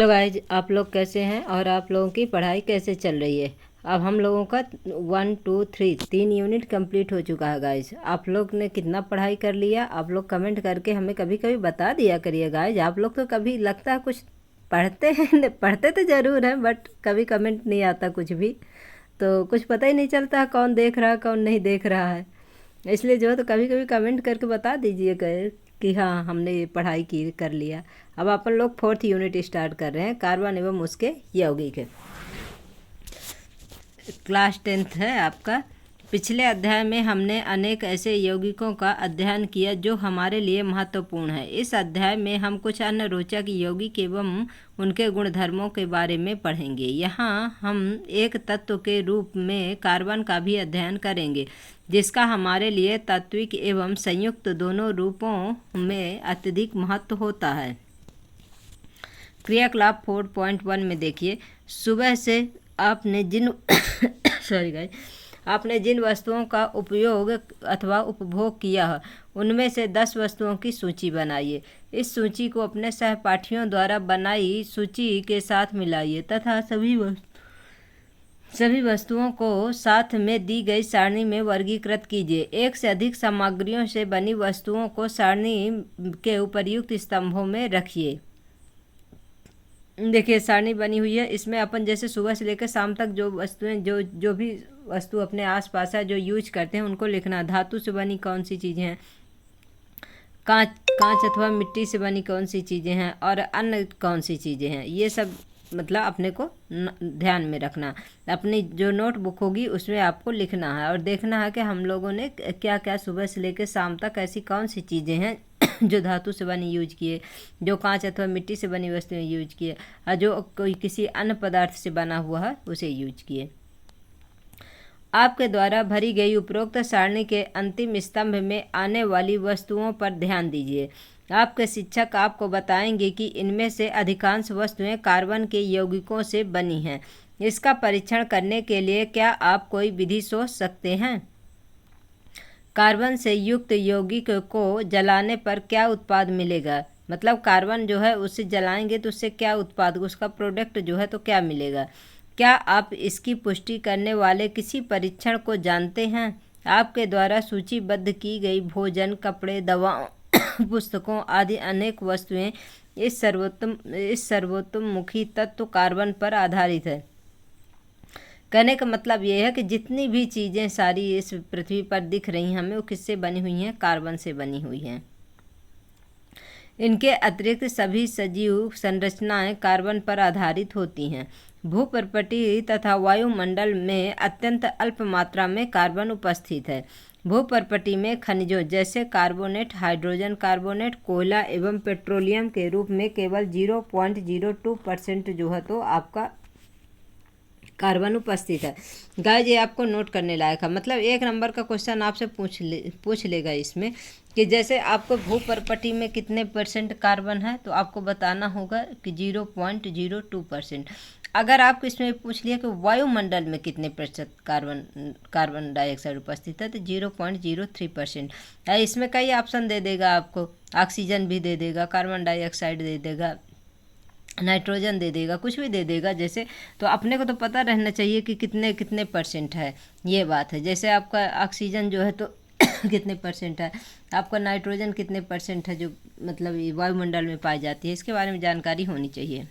तो गाइज, आप लोग कैसे हैं और आप लोगों की पढ़ाई कैसे चल रही है। अब हम लोगों का 1 2 3 3 यूनिट कंप्लीट हो चुका है गाइज। आप लोग ने कितना पढ़ाई कर लिया, आप लोग कमेंट करके हमें कभी कभी बता दिया करिए गाइज। आप लोग तो कभी लगता है कुछ पढ़ते हैं पढ़ते तो ज़रूर हैं, बट कभी कमेंट नहीं आता कुछ भी, तो कुछ पता ही नहीं चलता कौन देख रहा है कौन नहीं देख रहा है। इसलिए जो है तो कभी कभी कमेंट करके बता दीजिएगा कि हाँ हमने ये पढ़ाई की कर लिया। अब अपन लोग 4th यूनिट स्टार्ट कर रहे हैं, कार्बन एवं उसके यौगिक है। क्लास 10th है आपका। पिछले अध्याय में हमने अनेक ऐसे यौगिकों का अध्ययन किया जो हमारे लिए महत्वपूर्ण है। इस अध्याय में हम कुछ अन्य रोचक यौगिक एवं उनके गुणधर्मों के बारे में पढ़ेंगे। यहाँ हम एक तत्व के रूप में कार्बन का भी अध्ययन करेंगे, जिसका हमारे लिए तात्विक एवं संयुक्त दोनों रूपों में अत्यधिक महत्व होता है। क्रियाकलाप 4.1 में देखिए, सुबह से आपने जिन आपने जिन वस्तुओं का उपयोग अथवा उपभोग किया है उनमें से 10 वस्तुओं की सूची बनाइए। इस सूची को अपने सहपाठियों द्वारा बनाई सूची के साथ मिलाइए तथा सभी वस्तुओं को साथ में दी गई सारणी में वर्गीकृत कीजिए। एक से अधिक सामग्रियों से बनी वस्तुओं को सारणी के उपर्युक्त स्तंभों में रखिए। देखिए सारणी बनी हुई है, इसमें अपन जैसे सुबह से लेकर शाम तक जो वस्तुएं जो भी वस्तु अपने आसपास है जो यूज करते हैं उनको लिखना। धातु से बनी कौन सी चीज़ें हैं, कांच अथवा मिट्टी से बनी कौन सी चीज़ें हैं और अन्य कौन सी चीज़ें हैं, ये सब मतलब अपने को ध्यान में रखना। अपनी जो नोटबुक होगी उसमें आपको लिखना है और देखना है कि हम लोगों ने क्या क्या सुबह से लेकर शाम तक ऐसी कौन सी चीज़ें हैं जो धातु से बनी यूज किए, जो कांच अथवा मिट्टी से बनी वस्तुएं यूज किए और जो कोई किसी अन्य पदार्थ से बना हुआ है उसे यूज किए। आपके द्वारा भरी गई उपरोक्त सारणी के अंतिम स्तंभ में आने वाली वस्तुओं पर ध्यान दीजिए। आपके शिक्षक आपको बताएंगे कि इनमें से अधिकांश वस्तुएं कार्बन के यौगिकों से बनी हैं। इसका परीक्षण करने के लिए क्या आप कोई विधि सोच सकते हैं? कार्बन से युक्त यौगिक को जलाने पर क्या उत्पाद मिलेगा, मतलब कार्बन जो है उसे जलाएंगे तो उससे क्या उत्पाद, उसका प्रोडक्ट जो है तो क्या मिलेगा। क्या आप इसकी पुष्टि करने वाले किसी परीक्षण को जानते हैं? आपके द्वारा सूचीबद्ध की गई भोजन, कपड़े, दवाओं पुस्तकों आदि अनेक वस्तुएं इस सर्वोत्तमुखी तत्व कार्बन पर आधारित है। कहने का मतलब ये है कि जितनी भी चीज़ें सारी इस पृथ्वी पर दिख रही हैं हमें, वो किससे बनी हुई हैं? कार्बन से बनी हुई हैं। इनके अतिरिक्त सभी सजीव संरचनाएं कार्बन पर आधारित होती हैं। भूपर्पटी तथा वायुमंडल में अत्यंत अल्प मात्रा में कार्बन उपस्थित है। भूपर्पटी में खनिजों जैसे कार्बोनेट, हाइड्रोजन कार्बोनेट, कोयला एवं पेट्रोलियम के रूप में केवल 0.02% जो है तो आपका कार्बन उपस्थित है। गाइस ये आपको नोट करने लायक है, मतलब 1 नंबर का क्वेश्चन आपसे पूछ लेगा इसमें कि जैसे आपको भूपर्पटी में कितने % कार्बन है तो आपको बताना होगा कि 0.02%। अगर आपको इसमें पूछ लिया कि वायुमंडल में कितने % कार्बन डाइऑक्साइड उपस्थित है तो 0.03%। इसमें कई ऑप्शन दे देगा आपको, ऑक्सीजन भी दे देगा, कार्बन डाइऑक्साइड दे देगा, नाइट्रोजन दे देगा, कुछ भी दे देगा जैसे। तो अपने को तो पता रहना चाहिए कि कितने कितने % है, ये बात है। जैसे आपका ऑक्सीजन जो है तो कितने % है, आपका नाइट्रोजन कितने % है जो मतलब वायुमंडल में पाई जाती है, इसके बारे में जानकारी होनी चाहिए।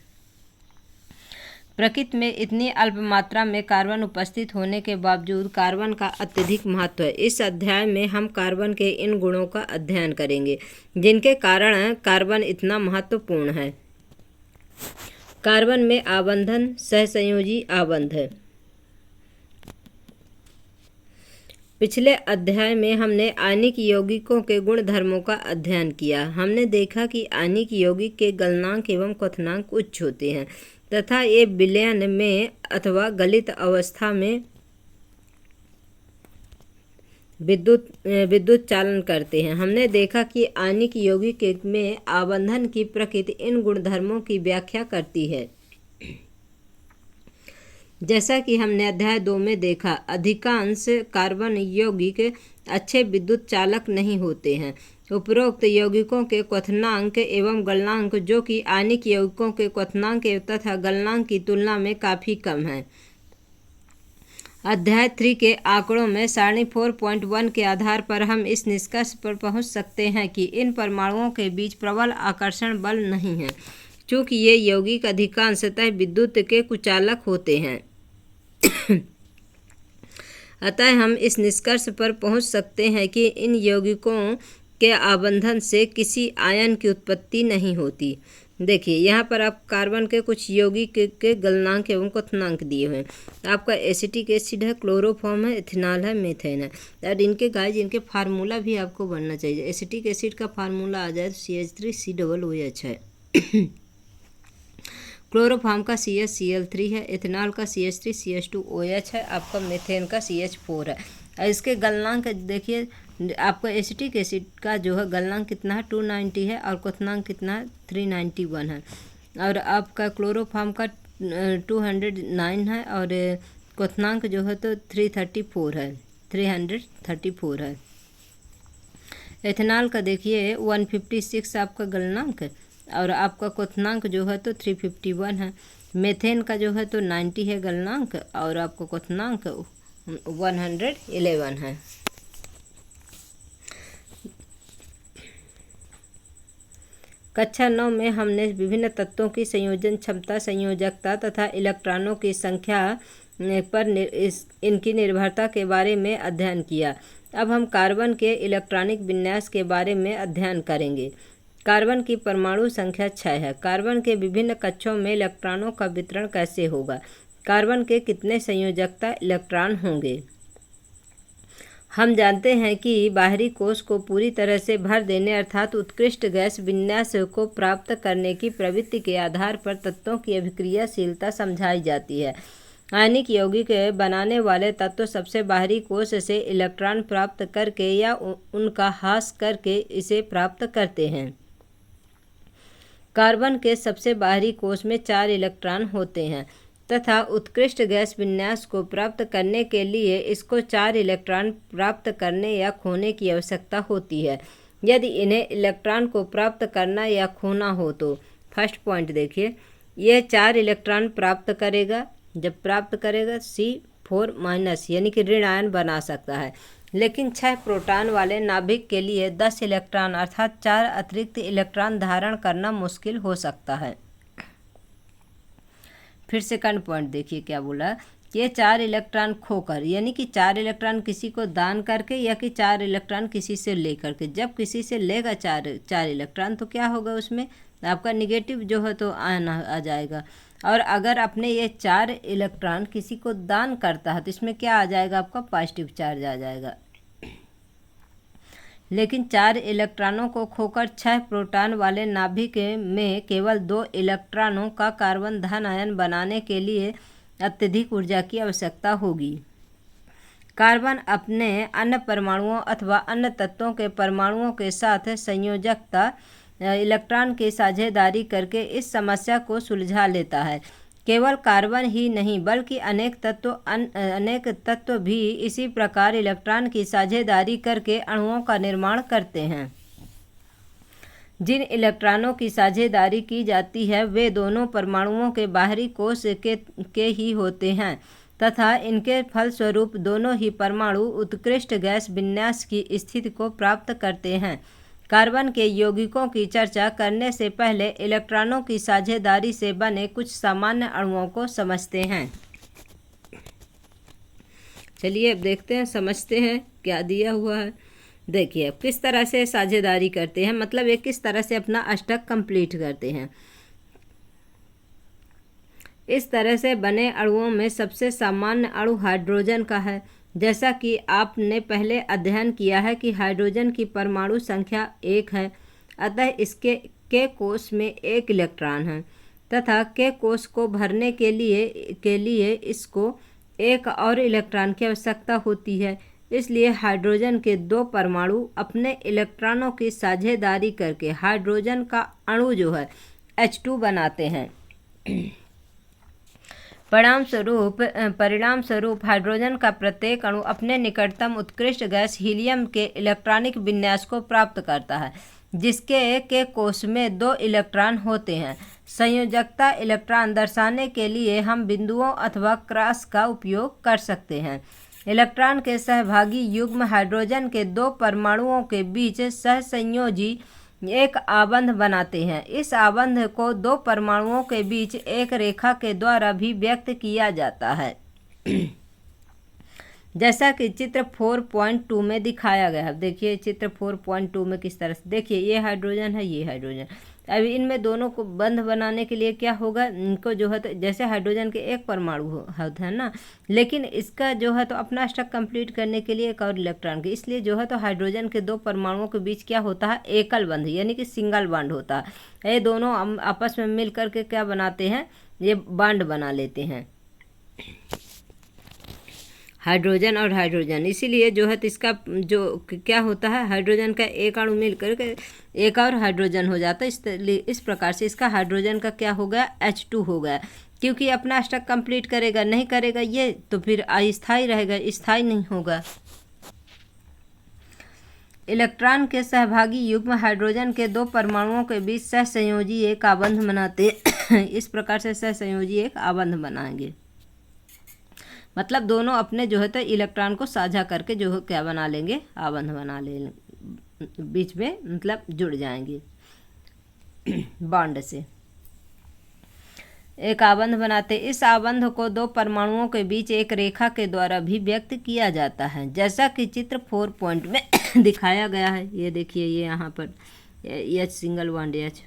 प्रकृति में इतनी अल्प मात्रा में कार्बन उपस्थित होने के बावजूद कार्बन का अत्यधिक महत्व है। इस अध्याय में हम कार्बन के इन गुणों का अध्ययन करेंगे जिनके कारण कार्बन इतना महत्वपूर्ण है। कार्बन में आबंधन सहसंयोजी आबंध है। पिछले अध्याय में हमने आणविक यौगिकों के गुणधर्मों का अध्ययन किया। हमने देखा कि आणविक यौगिक के गलनांक एवं क्वथनांक उच्च होते हैं तथा ये विलयन में अथवा गलित अवस्था में विद्युत चालन करते हैं। हमने देखा कि आणविक यौगिक में आबंधन की प्रकृति इन गुणधर्मों की व्याख्या करती है। जैसा कि हमने अध्याय 2 में देखा, अधिकांश कार्बन यौगिक अच्छे विद्युत चालक नहीं होते हैं उपरोक्त यौगिकों के क्वथनांक एवं गलनांक जो कि आयनिक यौगिकों के क्वथनांक तथा गलनांक की तुलना में काफ़ी कम है। अध्याय 3 के आंकड़ों में सारणी 4.1 के आधार पर हम इस निष्कर्ष पर पहुंच सकते हैं कि इन परमाणुओं के बीच प्रबल आकर्षण बल नहीं है, चूँकि ये यौगिक अधिकांशतः विद्युत के कुचालक होते हैं। अतः हम इस निष्कर्ष पर पहुंच सकते हैं कि इन यौगिकों के आबंधन से किसी आयन की उत्पत्ति नहीं होती। देखिए यहाँ पर आप कार्बन के कुछ यौगिक के गलनांक एवं क्वथनांक दिए हुए हैं। आपका एसिटिक एसिड है, क्लोरोफॉर्म है, इथेनॉल है, मीथेन है। और इनके गाइस इनके फार्मूला भी आपको बनना चाहिए। एसिटिक एसिड का फार्मूला आ जाए तो CH3COOH है। क्लोरोफॉर्म का CHCl3 है, इथेनॉल का CH3CH2OH है, आपका मीथेन का CH4 है। और इसके गलनांक देखिए, आपका एसिटिक एसिड का जो है गलनांक कितना है 290 है और क्वथनांक कितना है 391 है। और आपका क्लोरोफॉर्म का 209 है और क्वथनांक जो है तो 334 है। एथेनॉल का देखिए 156 आपका गलनांक और आपका क्वथनांक जो है तो 351 है। मीथेन का जो है तो 90 है गलनांक और आपका क्वथनांक 111 है। कक्षा 9 में हमने विभिन्न तत्वों की संयोजन क्षमता, संयोजकता तथा इलेक्ट्रॉनों की संख्या पर इनकी निर्भरता के बारे में अध्ययन किया। अब हम कार्बन के इलेक्ट्रॉनिक विन्यास के बारे में अध्ययन करेंगे। कार्बन की परमाणु संख्या 6 है। कार्बन के विभिन्न कक्षों में इलेक्ट्रॉनों का वितरण कैसे होगा? कार्बन के कितने संयोजकता इलेक्ट्रॉन होंगे? हम जानते हैं कि बाहरी कोश को पूरी तरह से भर देने अर्थात उत्कृष्ट गैस विन्यास को प्राप्त करने की प्रवृत्ति के आधार पर तत्वों की अभिक्रियाशीलता समझाई जाती है। आयनिक यौगिक बनाने वाले तत्व सबसे बाहरी कोश से इलेक्ट्रॉन प्राप्त करके या उनका ह्रास करके इसे प्राप्त करते हैं। कार्बन के सबसे बाहरी कोश में 4 इलेक्ट्रॉन होते हैं तथा उत्कृष्ट गैस विन्यास को प्राप्त करने के लिए इसको 4 इलेक्ट्रॉन प्राप्त करने या खोने की आवश्यकता होती है। यदि इन्हें इलेक्ट्रॉन को प्राप्त करना या खोना हो तो फर्स्ट पॉइंट देखिए, यह 4 इलेक्ट्रॉन प्राप्त करेगा। जब प्राप्त करेगा C4- यानी कि ऋण आयन बना सकता है, लेकिन 6 प्रोटॉन वाले नाभिक के लिए 10 इलेक्ट्रॉन अर्थात 4 अतिरिक्त इलेक्ट्रॉन धारण करना मुश्किल हो सकता है। फिर सेकंड पॉइंट देखिए क्या बोला, ये 4 इलेक्ट्रॉन खोकर, यानी कि 4 इलेक्ट्रॉन किसी को दान करके या कि 4 इलेक्ट्रॉन किसी से लेकर के। जब किसी से लेगा 4 इलेक्ट्रॉन तो क्या होगा, उसमें आपका निगेटिव जो है तो आयन आ जाएगा। और अगर अपने ये 4 इलेक्ट्रॉन किसी को दान करता है तो इसमें क्या आ जाएगा, आपका पॉजिटिव चार्ज आ जाएगा। लेकिन 4 इलेक्ट्रॉनों को खोकर 6 प्रोटॉन वाले नाभिक में केवल 2 इलेक्ट्रॉनों का कार्बन धन आयन बनाने के लिए अत्यधिक ऊर्जा की आवश्यकता होगी। कार्बन अपने अन्य परमाणुओं अथवा अन्य तत्वों के परमाणुओं के साथ संयोजकता इलेक्ट्रॉन की साझेदारी करके इस समस्या को सुलझा लेता है। केवल कार्बन ही नहीं बल्कि अनेक तत्व भी इसी प्रकार इलेक्ट्रॉन की साझेदारी करके अणुओं का निर्माण करते हैं। जिन इलेक्ट्रॉनों की साझेदारी की जाती है वे दोनों परमाणुओं के बाहरी कोश के ही होते हैं तथा इनके फलस्वरूप दोनों ही परमाणु उत्कृष्ट गैस विन्यास की स्थिति को प्राप्त करते हैं। कार्बन के यौगिकों की चर्चा करने से पहले इलेक्ट्रॉनों की साझेदारी से बने कुछ सामान्य अणुओं को समझते हैं। चलिए अब देखते हैं, समझते हैं क्या दिया हुआ है। देखिए अब किस तरह से साझेदारी करते हैं, मतलब ये किस तरह से अपना अष्टक कंप्लीट करते हैं। इस तरह से बने अणुओं में सबसे सामान्य अणु हाइड्रोजन का है। जैसा कि आपने पहले अध्ययन किया है कि हाइड्रोजन की परमाणु संख्या 1 है, अतः इसके के कोश में 1 इलेक्ट्रॉन है तथा के कोश को भरने के लिए इसको 1 और इलेक्ट्रॉन की आवश्यकता होती है। इसलिए हाइड्रोजन के 2 परमाणु अपने इलेक्ट्रॉनों की साझेदारी करके हाइड्रोजन का अणु जो है H2 बनाते हैं। परिणाम स्वरूप हाइड्रोजन का प्रत्येक अणु अपने निकटतम उत्कृष्ट गैस हीलियम के इलेक्ट्रॉनिक विन्यास को प्राप्त करता है, जिसके के कोश में 2 इलेक्ट्रॉन होते हैं। संयोजकता इलेक्ट्रॉन दर्शाने के लिए हम बिंदुओं अथवा क्रॉस का उपयोग कर सकते हैं। इलेक्ट्रॉन के सहभागी युग्म हाइड्रोजन के 2 परमाणुओं के बीच सहसंयोजी एक आबंध बनाते हैं। इस आबंध को 2 परमाणुओं के बीच एक रेखा के द्वारा भी व्यक्त किया जाता है, जैसा कि चित्र 4.2 में दिखाया गया है। देखिए चित्र 4.2 में किस तरह से, देखिए ये हाइड्रोजन है, ये हाइड्रोजन। अब इनमें दोनों को बंध बनाने के लिए क्या होगा, इनको जो है तो जैसे हाइड्रोजन के एक परमाणु होता है ना, लेकिन इसका जो है तो अपना स्ट्रक्चर कंप्लीट करने के लिए एक और इलेक्ट्रॉन के, इसलिए जो है तो हाइड्रोजन के 2 परमाणुओं के बीच क्या होता है, एकल बंध यानी कि सिंगल बॉन्ड होता है। ये दोनों आपस में मिल करके क्या बनाते हैं, ये बॉन्ड बना लेते हैं, हाइड्रोजन और हाइड्रोजन। इसीलिए जो है तो इसका जो क्या होता है, हाइड्रोजन का एक अणु मिल करके एक और हाइड्रोजन हो जाता है। इस प्रकार से इसका हाइड्रोजन का क्या हो गया, H2 हो गया, क्योंकि अपना स्ट्रक्चर कंप्लीट करेगा, नहीं करेगा ये तो फिर अस्थायी रहेगा, स्थायी नहीं होगा। इलेक्ट्रॉन के सहभागी युग्म हाइड्रोजन के 2 परमाणुओं के बीच सहसंयोजी एक आबंध बनाते इस प्रकार से सहसंयोजी एक आबंध बनाएंगे, मतलब दोनों अपने जो है तो इलेक्ट्रॉन को साझा करके जो है क्या बना लेंगे, आबंध बना लेंगे, बीच में मतलब जुड़ जाएंगे बॉन्ड से, एक आबंध बनाते। इस आबंध को 2 परमाणुओं के बीच एक रेखा के द्वारा भी व्यक्त किया जाता है, जैसा कि चित्र 4 में दिखाया गया है। ये देखिए, ये यहाँ पर H single bond H,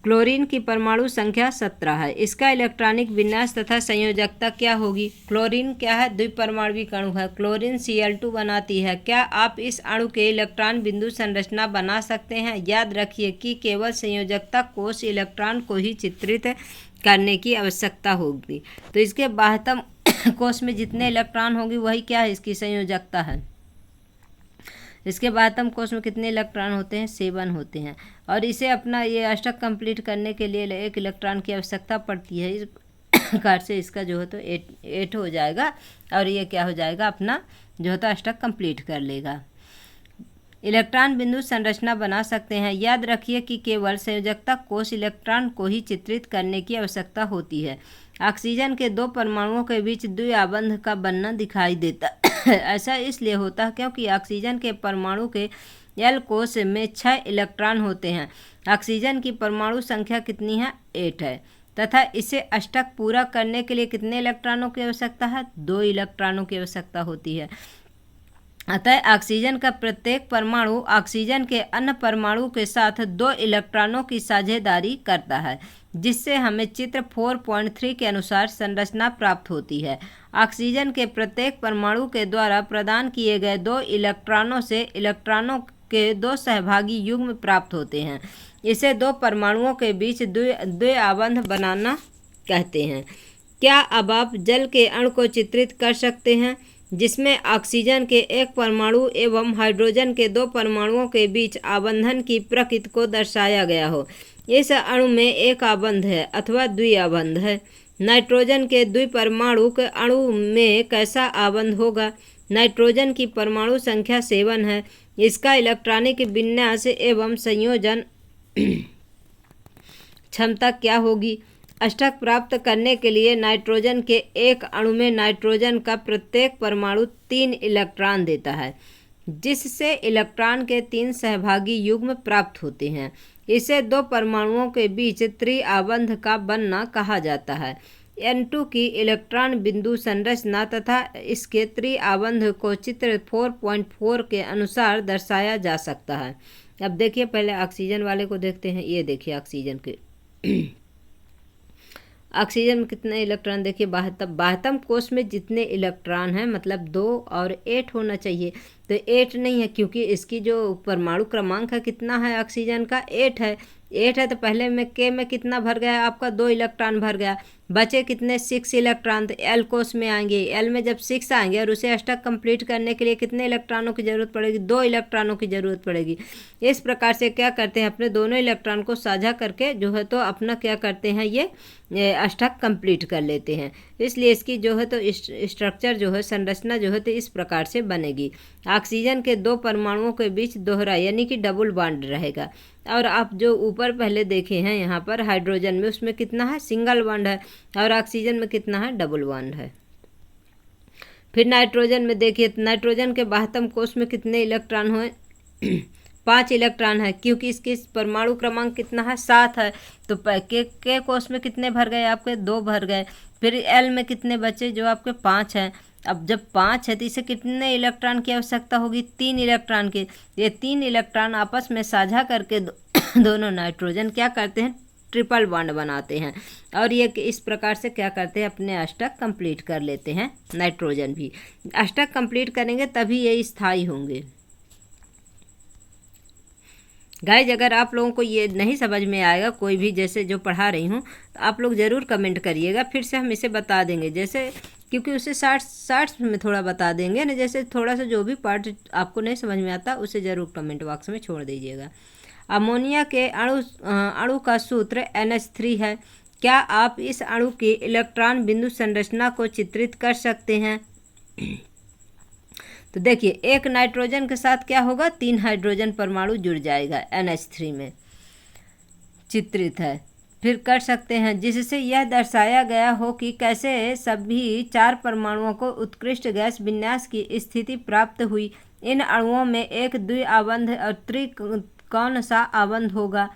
chlorine की परमाणु संख्या 17 है। इसका इलेक्ट्रॉनिक विन्यास तथा संयोजकता क्या होगी। क्लोरीन क्या है, द्विपरमाणविक अणु है। क्लोरीन Cl2 बनाती है। क्या आप इस अणु के इलेक्ट्रॉन बिंदु संरचना बना सकते हैं। याद रखिए कि केवल संयोजकता कोश इलेक्ट्रॉन को ही चित्रित करने की आवश्यकता होगी। तो इसके बाह्यतम कोश में जितने इलेक्ट्रॉन होंगे वही क्या है, इसकी संयोजकता है। इसके बाह्यतम कोश में कितने इलेक्ट्रॉन होते हैं, 7 होते हैं। और इसे अपना ये अष्टक कंप्लीट करने के लिए 1 इलेक्ट्रॉन की आवश्यकता पड़ती है। इस प्रकार से इसका जो है तो 8 हो जाएगा और ये क्या हो जाएगा, अपना जो है तो अष्टक कंप्लीट कर लेगा। इलेक्ट्रॉन बिंदु संरचना बना सकते हैं। याद रखिए कि केवल संयोजकता कोश इलेक्ट्रॉन को ही चित्रित करने की आवश्यकता होती है। ऑक्सीजन के 2 परमाणुओं के बीच द्विआबंध का बनना दिखाई देता है। ऐसा इसलिए होता है क्योंकि ऑक्सीजन के परमाणु के L कोश में 6 इलेक्ट्रॉन होते हैं। ऑक्सीजन की परमाणु संख्या कितनी है, 8 है, तथा इसे अष्टक पूरा करने के लिए कितने इलेक्ट्रॉनों की आवश्यकता है, 2 इलेक्ट्रॉनों की आवश्यकता होती है। अतः ऑक्सीजन का प्रत्येक परमाणु ऑक्सीजन के अन्य परमाणु के साथ 2 इलेक्ट्रॉनों की साझेदारी करता है, जिससे हमें चित्र 4.3 के अनुसार संरचना प्राप्त होती है। ऑक्सीजन के प्रत्येक परमाणु के द्वारा प्रदान किए गए 2 इलेक्ट्रॉनों से इलेक्ट्रॉनों के 2 सहभागी युग्म प्राप्त होते हैं। इसे 2 परमाणुओं के बीच द्विआबंध बनाना कहते हैं। क्या अब आप जल के अणु को चित्रित कर सकते हैं जिसमें ऑक्सीजन के 1 परमाणु एवं हाइड्रोजन के 2 परमाणुओं के बीच आबंधन की प्रकृति को दर्शाया गया हो। इस अणु में एक आबंध है अथवा द्विआबंध है। नाइट्रोजन के द्विपरमाणु के अणु में कैसा आबंध होगा। नाइट्रोजन की परमाणु संख्या 7 है। इसका इलेक्ट्रॉनिक विन्यास एवं संयोजन क्षमता क्या होगी। अष्टक प्राप्त करने के लिए नाइट्रोजन के एक अणु में नाइट्रोजन का प्रत्येक परमाणु 3 इलेक्ट्रॉन देता है, जिससे इलेक्ट्रॉन के 3 सहभागी युग्म प्राप्त होते हैं। इसे 2 परमाणुओं के बीच त्रिआबंध का बनना कहा जाता है। N2 की इलेक्ट्रॉन बिंदु संरचना तथा इसके त्रिआबंध को चित्र 4.4 के अनुसार दर्शाया जा सकता है। अब देखिए, पहले ऑक्सीजन वाले को देखते हैं। ये देखिए ऑक्सीजन के ऑक्सीजन में कितने इलेक्ट्रॉन, देखिए बाह्यतम कोश में जितने इलेक्ट्रॉन हैं मतलब 2 और 8 होना चाहिए, तो 8 नहीं है क्योंकि इसकी जो परमाणु क्रमांक है कितना है ऑक्सीजन का, 8 है। 8 है तो पहले में K में कितना भर गया, आपका 2 इलेक्ट्रॉन भर गया। बचे कितने 6 इलेक्ट्रॉन, तो एल कोष में आएंगे। एल में जब 6 आएंगे और उसे अष्टक कंप्लीट करने के लिए कितने इलेक्ट्रॉनों की जरूरत पड़ेगी, 2 इलेक्ट्रॉनों की जरूरत पड़ेगी। इस प्रकार से क्या करते हैं, अपने दोनों इलेक्ट्रॉन को साझा करके जो है तो अपना क्या करते हैं, ये अष्टक कंप्लीट कर लेते हैं। इसलिए इसकी जो है तो स्ट्रक्चर जो है, संरचना जो है तो इस प्रकार से बनेगी। ऑक्सीजन के 2 परमाणुओं के बीच दोहरा यानी कि डबल बॉन्ड रहेगा। और आप जो ऊपर पहले देखे हैं यहाँ पर हाइड्रोजन में, उसमें कितना है, सिंगल बॉन्ड है, और ऑक्सीजन में कितना है, डबल बॉन्ड है। फिर नाइट्रोजन में देखिए, तो नाइट्रोजन के 72 कोष में कितने इलेक्ट्रॉन हुए 5 इलेक्ट्रॉन है, क्योंकि इसकी परमाणु क्रमांक कितना है, 7 है। तो के कोष में कितने भर गए आपके, 2 भर गए। फिर एल में कितने बचे, जो आपके 5 हैं। अब जब 5 है तो इसे कितने इलेक्ट्रॉन की आवश्यकता होगी, 3 इलेक्ट्रॉन की। ये 3 इलेक्ट्रॉन आपस में साझा करके दोनों नाइट्रोजन क्या करते हैं, ट्रिपल बॉन्ड बनाते हैं, और ये इस प्रकार से क्या करते हैं, अपने अष्टक कंप्लीट कर लेते हैं। नाइट्रोजन भी अष्टक कंप्लीट करेंगे तभी ये स्थायी होंगे। गाइज, अगर आप लोगों को ये नहीं समझ में आएगा कोई भी, जैसे जो पढ़ा रही हूँ, तो आप लोग ज़रूर कमेंट करिएगा, फिर से हम इसे बता देंगे, जैसे क्योंकि उसे शार्ट्स में थोड़ा बता देंगे ना, जैसे थोड़ा सा जो भी पार्ट आपको नहीं समझ में आता उसे ज़रूर कमेंट बॉक्स में छोड़ दीजिएगा। अमोनिया के अणु का सूत्र NH3 है। क्या आप इस अणु की इलेक्ट्रॉन बिंदु संरचना को चित्रित कर सकते हैं? तो देखिए, एक नाइट्रोजन के साथ क्या होगा, 3 हाइड्रोजन परमाणु जुड़ जाएगा, NH3 में चित्रित है। फिर कर सकते हैं, जिससे यह दर्शाया गया हो कि कैसे सभी 4 परमाणुओं को उत्कृष्ट गैस विन्यास की स्थिति प्राप्त हुई। इन अणुओं में एक द्विआबंध और त्रिकोण सा आबंध होगा।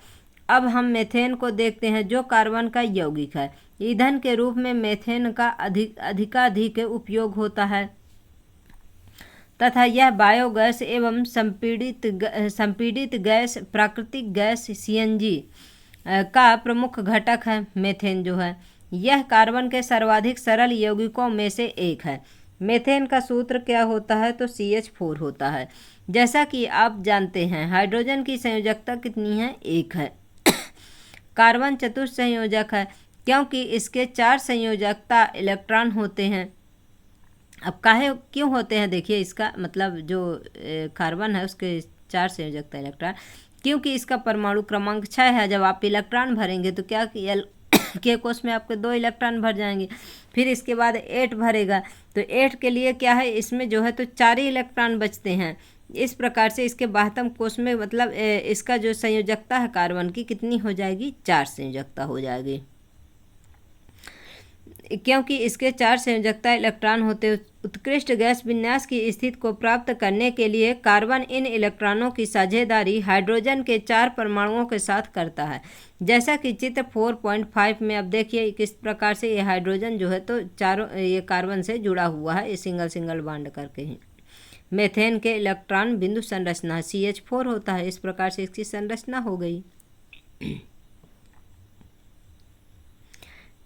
अब हम मेथेन को देखते हैं, जो कार्बन का यौगिक है। ईंधन के रूप में मेथेन का अधिकाधिक उपयोग होता है तथा यह बायोगैस एवं संपीड़ित गैस, प्राकृतिक गैस CNG का प्रमुख घटक है। मेथेन जो है, यह कार्बन के सर्वाधिक सरल यौगिकों में से एक है। मेथेन का सूत्र क्या होता है, तो CH4 होता है। जैसा कि आप जानते हैं, हाइड्रोजन की संयोजकता कितनी है, 1 है। कार्बन चतुस्संयोजक है, क्योंकि इसके 4 संयोजकता इलेक्ट्रॉन होते हैं। अब काहे क्यों होते हैं, देखिए इसका मतलब, जो कार्बन है उसके 4 संयोजकता इलेक्ट्रॉन, क्योंकि इसका परमाणु क्रमांक 6 है। जब आप इलेक्ट्रॉन भरेंगे तो क्या के कोष में आपके 2 इलेक्ट्रॉन भर जाएंगे, फिर इसके बाद 8 भरेगा, तो 8 के लिए क्या है, इसमें जो है तो 4 ही इलेक्ट्रॉन बचते हैं। इस प्रकार से इसके 72 कोष में मतलब इसका जो संयोजकता है कार्बन की कितनी हो जाएगी, 4 संयोजकता हो जाएगी, क्योंकि इसके 4 संयोजकता इलेक्ट्रॉन होते। उत्कृष्ट गैस विन्यास की स्थिति को प्राप्त करने के लिए कार्बन इन इलेक्ट्रॉनों की साझेदारी हाइड्रोजन के 4 परमाणुओं के साथ करता है। जैसा कि चित्र 4.5 में अब देखिए किस प्रकार से ये हाइड्रोजन जो है तो चारों ये कार्बन से जुड़ा हुआ है, ये सिंगल बॉन्ड करके ही। मेथेन के इलेक्ट्रॉन बिंदु संरचना CH4 होता है। इस प्रकार से इसकी संरचना हो गई।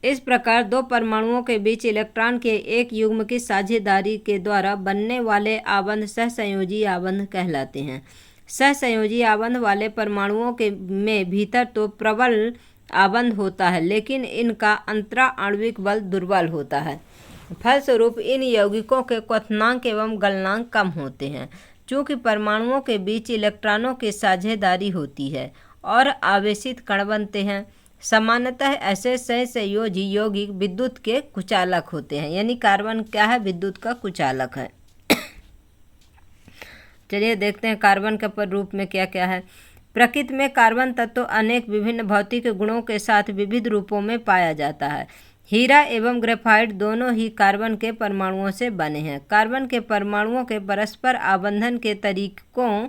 इस प्रकार 2 परमाणुओं के बीच इलेक्ट्रॉन के एक युग्म की साझेदारी के द्वारा बनने वाले आबंध सहसंयोजी आबंध कहलाते हैं। सहसंयोजी आबंध वाले परमाणुओं के में भीतर तो प्रबल आबंध होता है, लेकिन इनका अंतरा आणविक बल दुर्बल होता है। फलस्वरूप इन यौगिकों के क्वथनांक एवं गलनांक कम होते हैं। चूँकि परमाणुओं के बीच इलेक्ट्रॉनों की साझेदारी होती है और आवेशित कण बनते हैं, सामान्यतः ऐसे सहसंयोजी यौगिक विद्युत के कुचालक होते हैं। यानी कार्बन क्या है, विद्युत का कुचालक है। चलिए देखते हैं कार्बन के पर रूप में क्या क्या है। प्रकृति में कार्बन तत्व अनेक विभिन्न भौतिक गुणों के साथ विविध रूपों में पाया जाता है। हीरा एवं ग्रेफाइट दोनों ही कार्बन के परमाणुओं से बने हैं। कार्बन के परमाणुओं के परस्पर आबंधन के तरीकों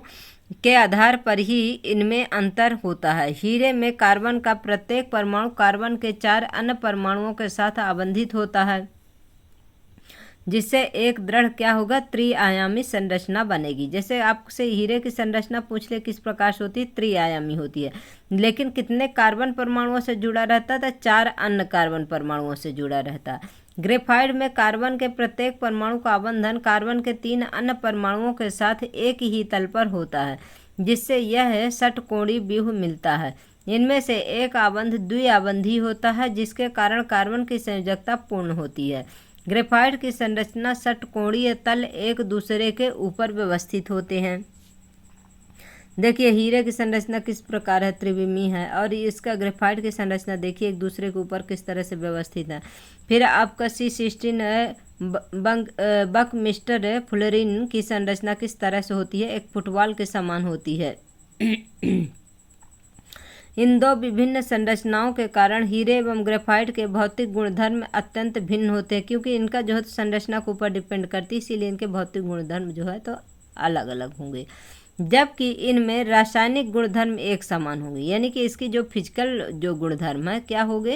के आधार पर ही इनमें अंतर होता है। हीरे में कार्बन का प्रत्येक परमाणु कार्बन के 4 अन्य परमाणुओं के साथ आबंधित होता है, जिससे एक दृढ़ क्या होगा, त्रिआयामी संरचना बनेगी। जैसे आपसे हीरे की संरचना पूछ ले किस प्रकार से होती है, त्रिआयामी होती है। लेकिन कितने कार्बन परमाणुओं से जुड़ा रहता था, 4 अन्य कार्बन परमाणुओं से जुड़ा रहता है। ग्रेफाइट में कार्बन के प्रत्येक परमाणु का आबंधन कार्बन के 3 अन्य परमाणुओं के साथ एक ही तल पर होता है, जिससे यह षटकोणीय व्यूह मिलता है। इनमें से एक आबंध द्विआबंधी होता है, जिसके कारण कार्बन की संयोजकता पूर्ण होती है। ग्रेफाइट की संरचना षटकोणीय तल एक दूसरे के ऊपर व्यवस्थित होते हैं। देखिए हीरे की संरचना किस प्रकार है, त्रिविमीय है, और इसका ग्रेफाइट की संरचना देखिए एक दूसरे के ऊपर किस तरह से व्यवस्थित है। फिर आपका C16 बकमिस्टर फुलेरिन की संरचना किस तरह से होती है, एक फुटबॉल के समान होती है। इन दो विभिन्न संरचनाओं के कारण हीरे एवं ग्रेफाइट के भौतिक गुणधर्म अत्यंत भिन्न होते हैं, क्योंकि इनका जो है संरचना के ऊपर डिपेंड करती है, इसीलिए इनके भौतिक गुणधर्म जो है तो अलग अलग होंगे, जबकि इनमें रासायनिक गुणधर्म एक समान होंगे। यानी कि इसकी जो फिजिकल जो गुणधर्म है क्या होंगे,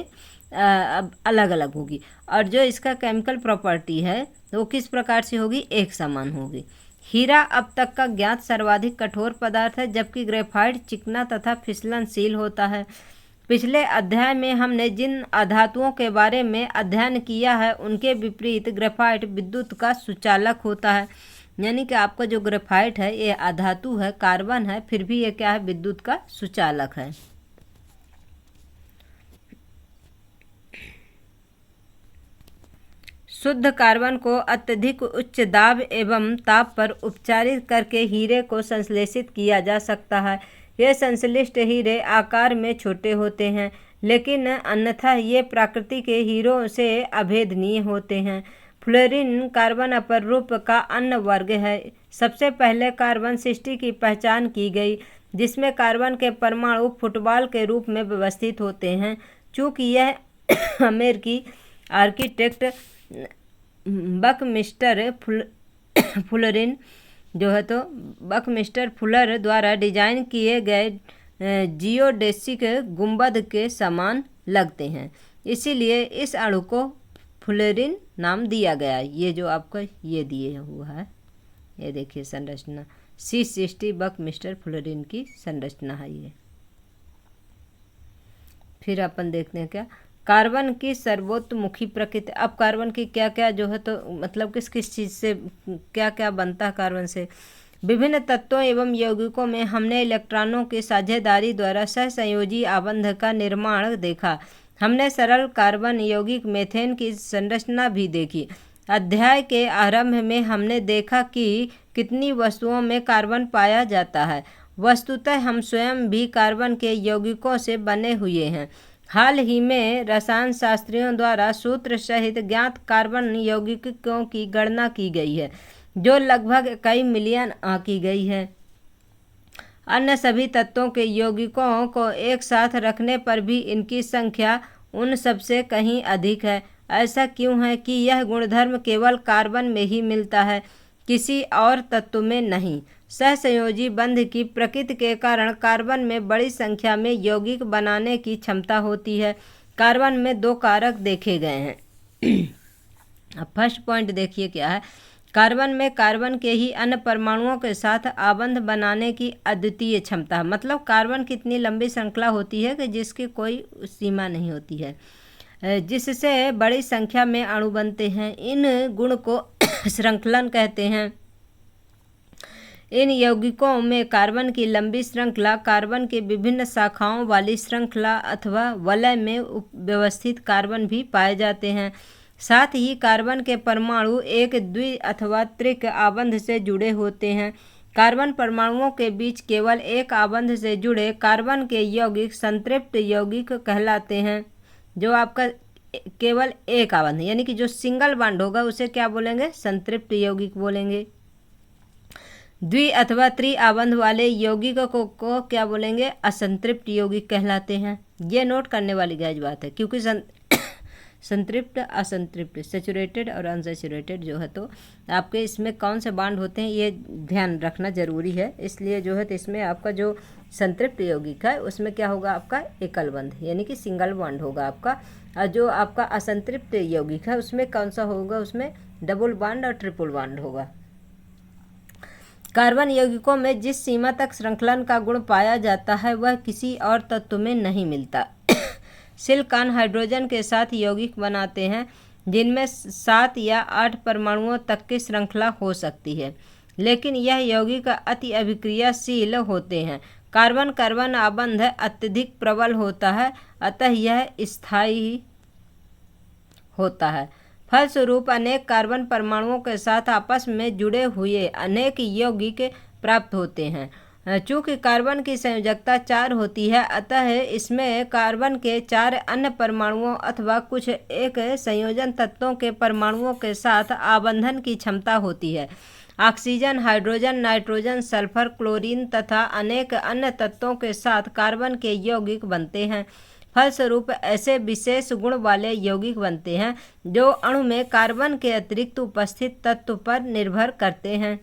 अब अलग अलग होगी, और जो इसका केमिकल प्रॉपर्टी है वो किस प्रकार से होगी, एक समान होगी। हीरा अब तक का ज्ञात सर्वाधिक कठोर पदार्थ है, जबकि ग्रेफाइट चिकना तथा फिसलनशील होता है। पिछले अध्याय में हमने जिन अधातुओं के बारे में अध्ययन किया है उनके विपरीत ग्रेफाइट विद्युत का सुचालक होता है। यानी कि आपका जो ग्रेफाइट है ये अधातु है, कार्बन है, फिर भी ये क्या है, विद्युत का सुचालक है। शुद्ध कार्बन को अत्यधिक उच्च दाब एवं ताप पर उपचारित करके हीरे को संश्लेषित किया जा सकता है। ये संश्लिष्ट हीरे आकार में छोटे होते हैं, लेकिन अन्यथा ये प्राकृतिक के हीरों से अभेदनीय होते हैं। फ्लोरीन कार्बन अपरूप का अन्य वर्ग है। सबसे पहले कार्बन 60 की पहचान की गई, जिसमें कार्बन के परमाणु फुटबॉल के रूप में व्यवस्थित होते हैं। चूँकि यह अमेरिकी आर्किटेक्ट बकमिस्टर फुलरिन जो है तो बकमिस्टर फुलर द्वारा डिजाइन किए गए जियोडेसिक गुंबद के समान लगते हैं, इसीलिए इस अणु को फुलेरिन नाम दिया गया। ये जो आपको ये दिए हुआ है, ये देखिए संरचना C60 बकमिस्टर फुलेरिन की संरचना है ये। फिर अपन देखते हैं क्या, कार्बन की सर्वोत्मुखी प्रकृति। अब कार्बन की क्या क्या जो है तो मतलब किस किस चीज़ से क्या क्या बनता है कार्बन से। विभिन्न तत्वों एवं यौगिकों में हमने इलेक्ट्रॉनों की साझेदारी द्वारा सहसंयोजी आबंध का निर्माण देखा। हमने सरल कार्बन यौगिक मेथेन की संरचना भी देखी। अध्याय के आरंभ में हमने देखा कि कितनी वस्तुओं में कार्बन पाया जाता है। वस्तुतः हम स्वयं भी कार्बन के यौगिकों से बने हुए हैं। हाल ही में रसायन शास्त्रियों द्वारा सूत्र सहित ज्ञात कार्बन यौगिकों की गणना की गई है, जो लगभग कई मिलियन आंकी गई है। अन्य सभी तत्वों के यौगिकों को एक साथ रखने पर भी इनकी संख्या उन सबसे कहीं अधिक है। ऐसा क्यों है कि यह गुणधर्म केवल कार्बन में ही मिलता है, किसी और तत्व में नहीं। सहसंयोजी बंध की प्रकृति के कारण कार्बन में बड़ी संख्या में यौगिक बनाने की क्षमता होती है। कार्बन में दो कारक देखे गए हैं। अब फर्स्ट पॉइंट देखिए क्या है, कार्बन में कार्बन के ही अन्य परमाणुओं के साथ आबंध बनाने की अद्वितीय क्षमता। मतलब कार्बन की इतनी लंबी श्रृंखला होती है कि जिसकी कोई सीमा नहीं होती है, जिससे बड़ी संख्या में अणु बनते हैं। इन गुण को श्रृंखलन कहते हैं। इन यौगिकों में कार्बन की लंबी श्रृंखला, कार्बन की विभिन्न शाखाओं वाली श्रृंखला अथवा वलय में व्यवस्थित कार्बन भी पाए जाते हैं। साथ ही कार्बन के परमाणु एक द्वि अथवा त्रिक आबंध से जुड़े होते हैं। कार्बन परमाणुओं के बीच केवल एक आबंध से जुड़े कार्बन के यौगिक संतृप्त यौगिक कहलाते हैं। जो आपका केवल एक आबंध यानी कि जो सिंगल बॉन्ड होगा उसे क्या बोलेंगे, संतृप्त यौगिक बोलेंगे। द्वि अथवा त्रि आबंध वाले यौगिक को क्या बोलेंगे, असंतृप्त यौगिक कहलाते हैं। ये नोट करने वाली गैज बात है, क्योंकि संतृप्त असंतृप्त सैचुरेटेड और अनसैचुरेटेड जो है तो आपके इसमें कौन से बॉन्ड होते हैं ये ध्यान रखना जरूरी है। इसलिए जो है तो इसमें आपका जो संतृप्त यौगिक है उसमें क्या होगा, आपका एकल बंध यानी कि सिंगल बॉन्ड होगा आपका। और जो आपका असंतृप्त यौगिक है उसमें कौन सा होगा, उसमें डबल बॉन्ड और ट्रिपल बॉन्ड होगा। कार्बन यौगिकों में जिस सीमा तक श्रृंखलन का गुण पाया जाता है वह किसी और तत्व में नहीं मिलता। सिलिकॉन हाइड्रोजन के साथ यौगिक बनाते हैं जिनमें 7 या 8 परमाणुओं तक की श्रृंखला हो सकती है, लेकिन यह यौगिक अति अभिक्रियाशील होते हैं। कार्बन कार्बन आबंध अत्यधिक प्रबल होता है, अतः यह स्थायी होता है। फलस्वरूप अनेक कार्बन परमाणुओं के साथ आपस में जुड़े हुए अनेक यौगिक प्राप्त होते हैं। चूंकि कार्बन की संयोजकता 4 होती है, अतः इसमें कार्बन के 4 अन्य परमाणुओं अथवा कुछ एक संयोजन तत्वों के परमाणुओं के साथ आबंधन की क्षमता होती है। Oxygen, hydrogen, nitrogen, sulphur, chlorine तथा अनेक अन्य तत्वों के साथ कार्बन के यौगिक बनते हैं। फलस्वरूप ऐसे विशेष गुण वाले यौगिक बनते हैं जो अणु में कार्बन के अतिरिक्त उपस्थित तत्व पर निर्भर करते हैं।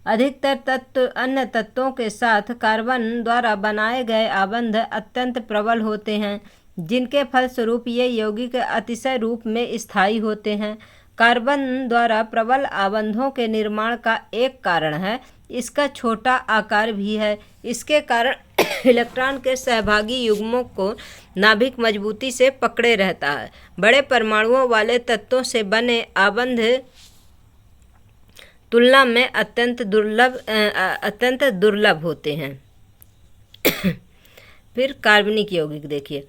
अधिकतर तत्व अन्य तत्वों के साथ कार्बन द्वारा बनाए गए आबंध अत्यंत प्रबल होते हैं, जिनके फलस्वरूप ये यौगिक अतिशय रूप में स्थायी होते हैं। कार्बन द्वारा प्रबल आबंधों के निर्माण का एक कारण है इसका छोटा आकार भी है। इसके कारण इलेक्ट्रॉन के सहभागी युग्मों को नाभिक मजबूती से पकड़े रहता है। बड़े परमाणुओं वाले तत्वों से बने आबंध तुलना में अत्यंत दुर्लभ होते हैं। फिर कार्बनिक यौगिक देखिए।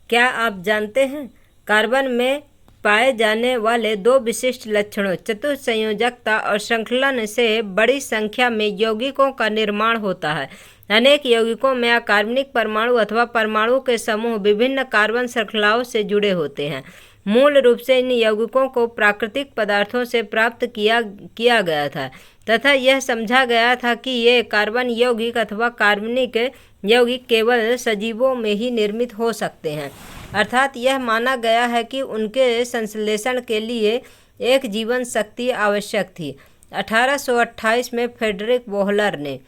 क्या आप जानते हैं कार्बन में पाए जाने वाले 2 विशिष्ट लक्षणों चतुस्संयोजकता और श्रृंखलन से बड़ी संख्या में यौगिकों का निर्माण होता है। अनेक यौगिकों में अकार्बनिक परमाणु अथवा परमाणु के समूह विभिन्न कार्बन श्रृंखलाओं से जुड़े होते हैं। मूल रूप से इन यौगिकों को प्राकृतिक पदार्थों से प्राप्त किया गया था तथा यह समझा गया था कि ये कार्बन यौगिक अथवा कार्बनिक यौगिक केवल सजीवों में ही निर्मित हो सकते हैं। अर्थात यह माना गया है कि उनके संश्लेषण के लिए एक जीवन शक्ति आवश्यक थी। 1828 में फ्रेडरिक बोहलर ने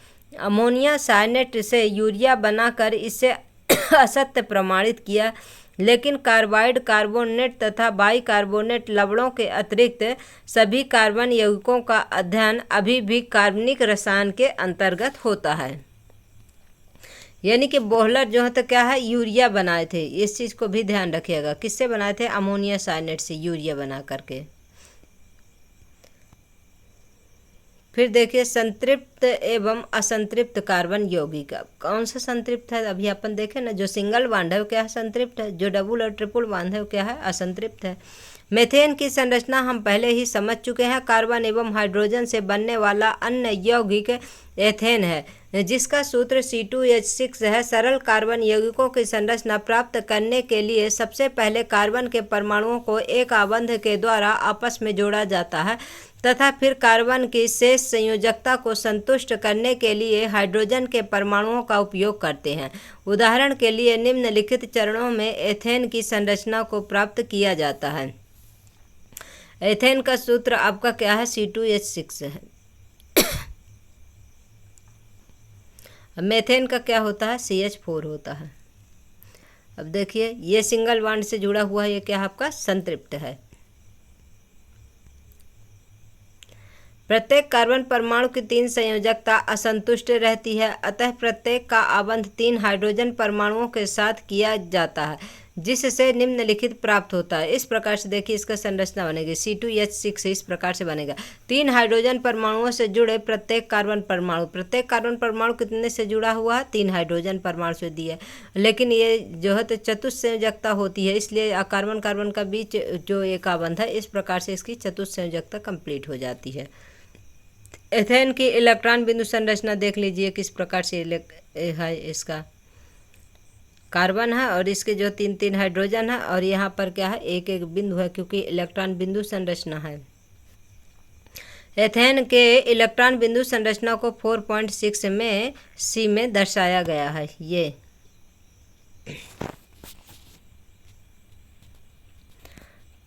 अमोनिया साइनेट से यूरिया बनाकर इसे असत्य प्रमाणित किया, लेकिन कार्बाइड, कार्बोनेट तथा बाइकार्बोनेट लवणों के अतिरिक्त सभी कार्बन यौगिकों का अध्ययन अभी भी कार्बनिक रसायन के अंतर्गत होता है। यानी कि बोहलर जो है तो क्या है, यूरिया बनाए थे। इस चीज़ को भी ध्यान रखिएगा। किससे बनाए थे? अमोनिया साइनेट से यूरिया बना करके। फिर देखिए संतृप्त एवं असंतृप्त कार्बन यौगिक। कौन सा संतृप्त है? अभी अपन देखें ना, जो सिंगल बॉन्ड है वो क्या है? संतृप्त है। जो डबल और ट्रिपल बॉन्ड है वो क्या है? असंतृप्त है। मेथेन की संरचना हम पहले ही समझ चुके हैं। कार्बन एवं हाइड्रोजन से बनने वाला अन्य यौगिक एथेन है, जिसका सूत्र C2H6 है। सरल कार्बन यौगिकों की संरचना प्राप्त करने के लिए सबसे पहले कार्बन के परमाणुओं को एक आबंध के द्वारा आपस में जोड़ा जाता है तथा फिर कार्बन की शेष संयोजकता को संतुष्ट करने के लिए हाइड्रोजन के परमाणुओं का उपयोग करते हैं। उदाहरण के लिए निम्नलिखित चरणों में एथेन की संरचना को प्राप्त किया जाता है। एथेन का सूत्र आपका क्या है? C2H6 है। मेथेन का क्या होता है? CH4 होता है। अब देखिए ये सिंगल बॉन्ड से जुड़ा हुआ है, ये क्या है आपका? संतृप्त है। प्रत्येक कार्बन परमाणु की 3 संयोजकता असंतुष्ट रहती है, अतः प्रत्येक का आबंध 3 हाइड्रोजन परमाणुओं के साथ किया जाता है, जिससे निम्नलिखित प्राप्त होता है। इस प्रकार से देखिए इसका संरचना बनेगी। C2H6 इस प्रकार से बनेगा। 3 हाइड्रोजन परमाणुओं से जुड़े प्रत्येक कार्बन परमाणु कितने से जुड़ा हुआ है? 3 हाइड्रोजन परमाणु से दिया। लेकिन ये जो है तो चतुस्संयोजकता होती है, इसलिए कार्बन कार्बन का बीच जो एक आबंध है, इस प्रकार से इसकी चतुस्संयोजकता कंप्लीट हो जाती है। एथेन की इलेक्ट्रॉन बिंदु संरचना देख लीजिए किस प्रकार से है। इसका कार्बन है और इसके जो 3 हाइड्रोजन है और यहाँ पर क्या है? एक बिंदु है, क्योंकि इलेक्ट्रॉन बिंदु संरचना है। एथेन के इलेक्ट्रॉन बिंदु संरचना को 4.6 में C में दर्शाया गया है। ये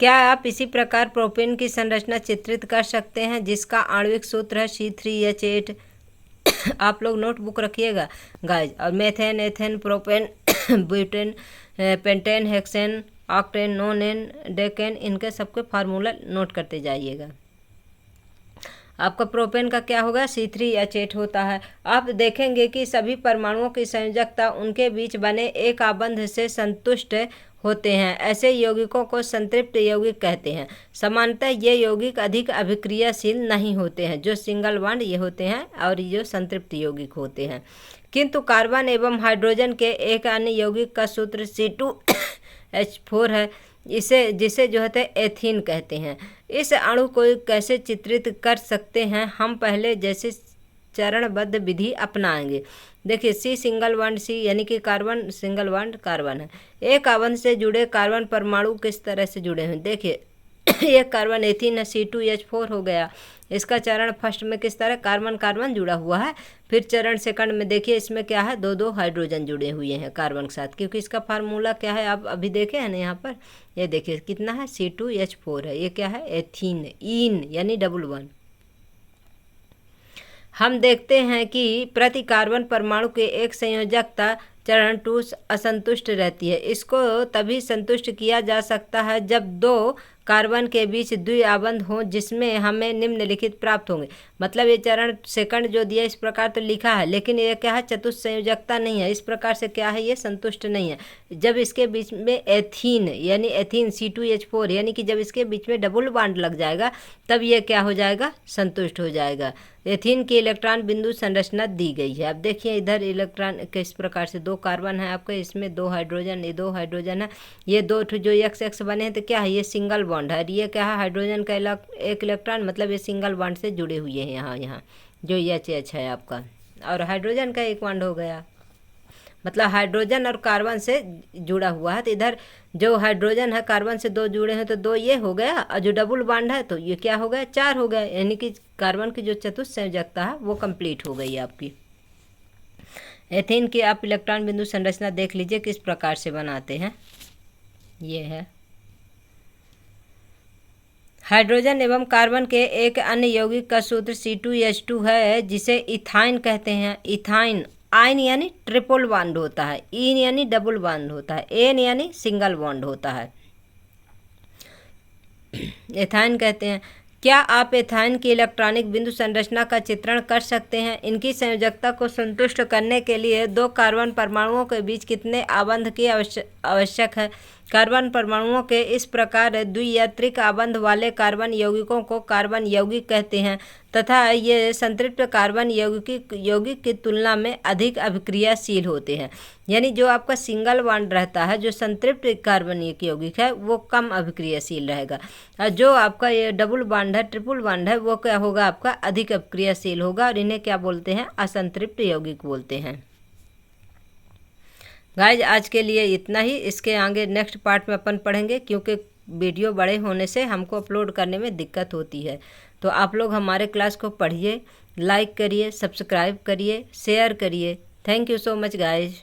क्या आप इसी प्रकार प्रोपेन की संरचना चित्रित कर सकते हैं, जिसका आणविक सूत्र है C3H8। आप लोग नोटबुक रखिएगा गाइज। और methane, ethane, propane, butane, pentane, hexane, octane, नोनेन, decane, इनके सबके फार्मूला नोट करते जाइएगा। आपका प्रोपेन का क्या होगा, C3H8 होता है। आप देखेंगे कि सभी परमाणुओं की संयोजकता उनके बीच बने एक आबंध से संतुष्ट होते हैं। ऐसे यौगिकों को संतृप्त यौगिक कहते हैं। सामान्यतः ये यौगिक अधिक अभिक्रियाशील नहीं होते हैं, जो सिंगल बॉन्ड ये होते हैं और ये जो संतृप्त यौगिक होते हैं। किंतु कार्बन एवं हाइड्रोजन के एक अन्य यौगिक का सूत्र C2H4 है, जिसे जो है एथीन कहते हैं। इस अणु को कैसे चित्रित कर सकते हैं, हम पहले जैसे चरणबद्ध विधि अपनाएंगे। देखिए C सिंगल बॉन्ड C यानी कि कार्बन सिंगल बॉन्ड कार्बन है। एक आबंध से जुड़े कार्बन परमाणु किस तरह से जुड़े हैं, देखिए एक कार्बन एथीन है, C2H4 हो गया। इसका चरण फर्स्ट में किस तरह कार्बन कार्बन जुड़ा हुआ है। फिर चरण सेकंड में देखिए इसमें क्या है, दो दो हाइड्रोजन जुड़े हुए हैं कार्बन के साथ, क्योंकि इसका फार्मूला क्या है आप अभी देखे हैं ना यहाँ पर, ये देखिए कितना है, C2H4 है। ये क्या है, एथीन, ईन यानी डबल बॉन्ड। हम देखते हैं कि प्रति कार्बन परमाणु के एक संयोजकता चरण 2 असंतुष्ट रहती है। इसको तभी संतुष्ट किया जा सकता है जब दो कार्बन के बीच द्विआबंध हो, जिसमें हमें निम्नलिखित प्राप्त होंगे। मतलब ये चरण सेकंड जो दिया इस प्रकार तो लिखा है, लेकिन ये क्या है, चतुस्संयोजकता नहीं है। इस प्रकार से क्या है, ये संतुष्ट नहीं है। जब इसके बीच में एथीन यानी एथीन C2H4 यानी कि जब इसके बीच में डबल बॉन्ड लग जाएगा तब ये क्या हो जाएगा, संतुष्ट हो जाएगा। एथीन की इलेक्ट्रॉन बिंदु संरचना दी गई है। अब देखिए इधर इलेक्ट्रॉन किस प्रकार से, दो कार्बन है आपके, इसमें दो हाइड्रोजन, ये दो हाइड्रोजन है, ये दो जो XX बने हैं तो क्या है, ये सिंगल बॉन्ड है। ये क्या है, हाइड्रोजन का एक इलेक्ट्रॉन, मतलब ये सिंगल बॉन्ड से जुड़े हुए हैं यहाँ जो H है आपका, और हाइड्रोजन का एक बॉन्ड हो गया, मतलब हाइड्रोजन और कार्बन से जुड़ा हुआ है। तो इधर जो हाइड्रोजन है कार्बन से दो जुड़े हैं तो दो ये हो गया, और जो डबल बॉन्ड है तो ये क्या हो गया, 4 हो गया। यानी कि कार्बन की जो चतुस्संयोजकता है वो कंप्लीट हो गई आपकी। एथीन की आप इलेक्ट्रॉन बिंदु संरचना देख लीजिए किस प्रकार से बनाते हैं। ये है हाइड्रोजन एवं कार्बन के एक अन्य यौगिक का सूत्र C2H2 है, जिसे इथाइन कहते हैं। इथाइन, आइन यानी ट्रिपल बॉन्ड होता है, इन यानी डबल बॉन्ड होता है, एन यानी सिंगल बॉन्ड होता है। एथाइन कहते हैं। क्या आप एथाइन की इलेक्ट्रॉनिक बिंदु संरचना का चित्रण कर सकते हैं। इनकी संयोजकता को संतुष्ट करने के लिए दो कार्बन परमाणुओं के बीच कितने आबंध की आवश्यक है। कार्बन परमाणुओं के इस प्रकार द्वियात्रिक आबंध वाले कार्बन यौगिकों को कार्बन यौगिक कहते हैं तथा ये संतृप्त कार्बन यौगिक की तुलना में अधिक अभिक्रियाशील होते हैं। यानी जो आपका सिंगल बॉन्ड रहता है, जो संतृप्त कार्बन यौगिक है, वो कम अभिक्रियाशील रहेगा, और जो आपका ये डबल बॉन्ड है, ट्रिपल बॉन्ड है, वो क्या होगा, आपका अधिक अभिक्रियाशील होगा, और इन्हें क्या बोलते हैं, असंतृप्त यौगिक बोलते हैं। गाइज आज के लिए इतना ही। इसके आगे नेक्स्ट पार्ट में अपन पढ़ेंगे, क्योंकि वीडियो बड़े होने से हमको अपलोड करने में दिक्कत होती है। तो आप लोग हमारे क्लास को पढ़िए, लाइक करिए, सब्सक्राइब करिए, शेयर करिए। Thank you so much guys.